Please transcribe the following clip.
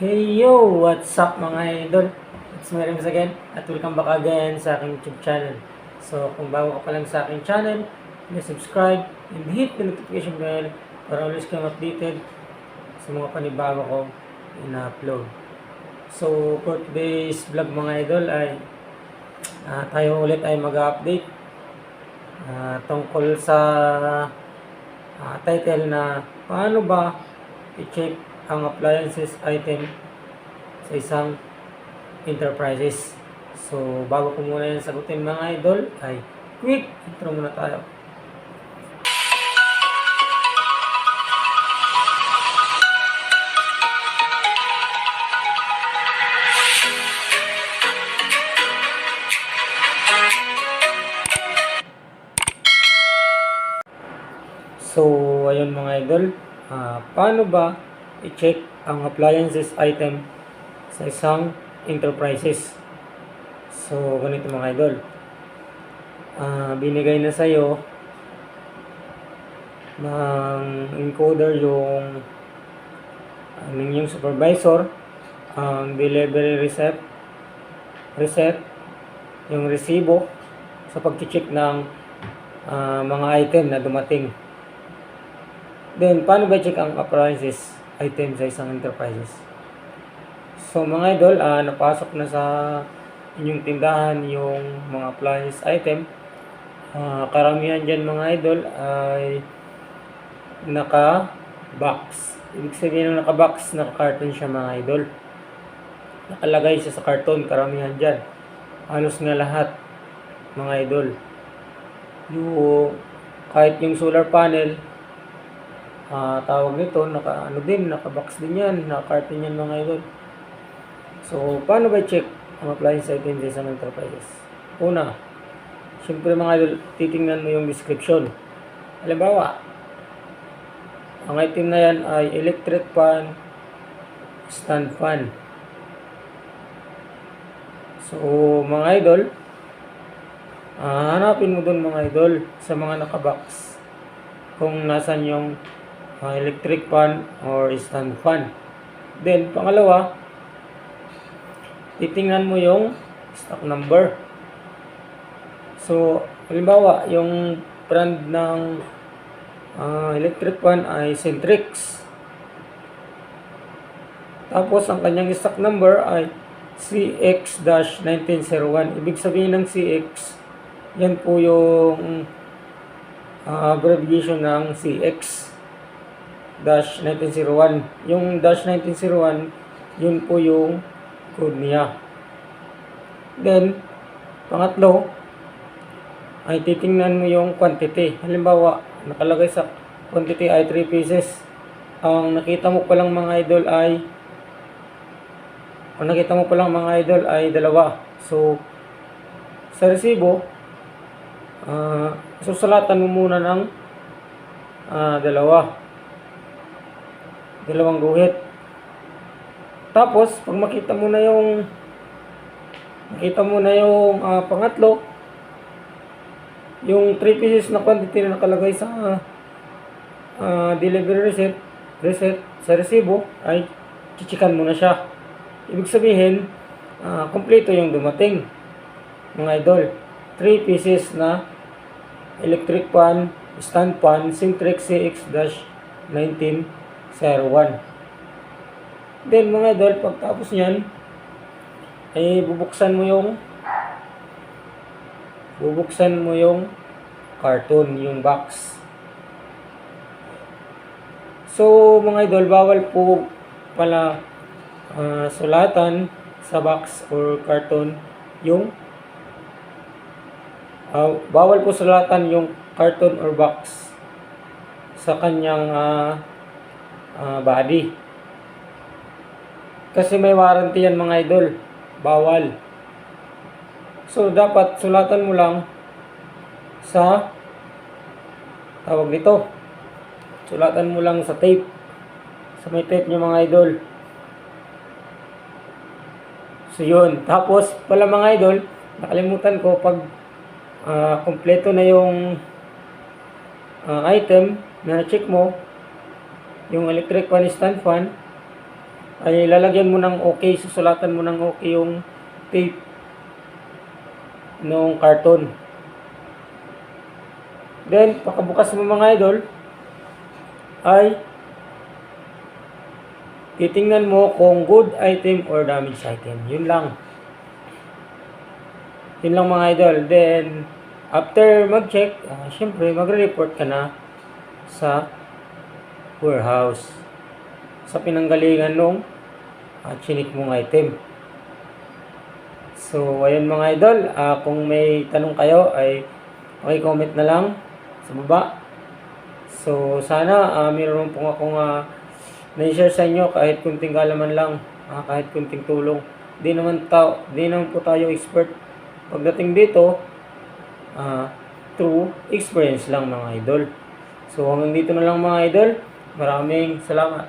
Hey yo! What's up mga idol? It's me Rems again at welcome back again sa aking YouTube channel. So kung bago ka pa lang sa aking channel, please subscribe and hit the notification bell para always kang updated sa mga panibago ko ina-upload. So for today's vlog mga idol ay tayo ulit ay mag-update tungkol sa title na paano ba i-check ang appliances item sa isang enterprises. So, bago ko muna yung sagutin mga idol, ay quick intro muna tayo. So, ayun mga idol, paano ba i-check ang appliances item sa isang enterprises? So, ganito mga idol. Binigay na sa'yo ng encoder yung inyong supervisor, ang delivery receipt, yung resibo sa pag-check ng mga item na dumating. Then, paano ba check ang appliances item sa isang enterprises? So, mga idol, napasok na sa inyong tindahan yung mga appliance item. Karamihan dyan mga idol ay naka-box. Ibig sabihin ng naka-box, naka-carton siya mga idol. Nakalagay siya sa karton, karamihan dyan. Halos na lahat mga idol. Kahit yung solar panel, tawag nito, naka-box din yan, naka-carton yan mga idol. So, paano ba check ang appliance item sa isang enterprises? Una, siyempre mga idol, titingnan mo yung description. Halimbawa, ang item na yan ay electric fan, stand fan. So, mga idol, hanapin mo dun mga idol sa mga naka-box kung nasan yung electric fan or stand fan. Then, pangalawa, titingnan mo yung stock number. So, halimbawa, yung brand ng electric fan ay Centrix. Tapos, ang kanyang stock number ay CX-1901. Ibig sabihin ng CX, yan po yung abbreviation ng CX-1901. Yung -1901, yun po yung code niya. Then, pangatlo, ay titingnan mo yung quantity. Halimbawa, nakalagay sa quantity ay 3 pieces. Ang nakita mo pa lang mga idol ay dalawa. So, sa resibo, susulatan mo muna ng dalawang guhit. Tapos, pag makita mo na yung pangatlo, yung 3 pieces na quantity na nakalagay sa delivery receipt sa resibo, ay chichikan mo na siya. Ibig sabihin, kompleto yung dumating. Mga idol, 3 pieces na electric fan, stand fan, Centrix CX-1901. Then mga idol, pagtapos nyan, ay bubuksan mo yung carton, yung box. So mga idol, bawal po pala sulatan sa box or carton yung bawal po sulatan yung carton or box sa kanyang body. Kasi may warranty yan mga idol. Bawal. So, dapat sulatan mo lang sa tawag nito. Sulatan mo lang sa tape. Sa may tape nyo mga idol. So, yun. Tapos, pala mga idol, nakalimutan ko pag kompleto na yung item na check mo, yung electric fan, stand fan, ay lalagyan mo ng okay, susulatan mo ng okay yung tape nung karton. Then, pagkabukas mo mga idol, ay titingnan mo kung good item or damaged item. Yun lang. Yun lang mga idol. Then, after mag-check, syempre, magre-report ka na sa warehouse sa pinanggalingan nung chinik mong item. So, ayun mga idol. Kung may tanong kayo, ay paki-comment na lang sa baba. So, sana mayroon po akong na-share sa inyo kahit kunting kalaman lang, kahit kunting tulong. Di naman po tayo expert pagdating dito, through experience lang mga idol. So hanggang dito na lang mga idol. Maraming salamat.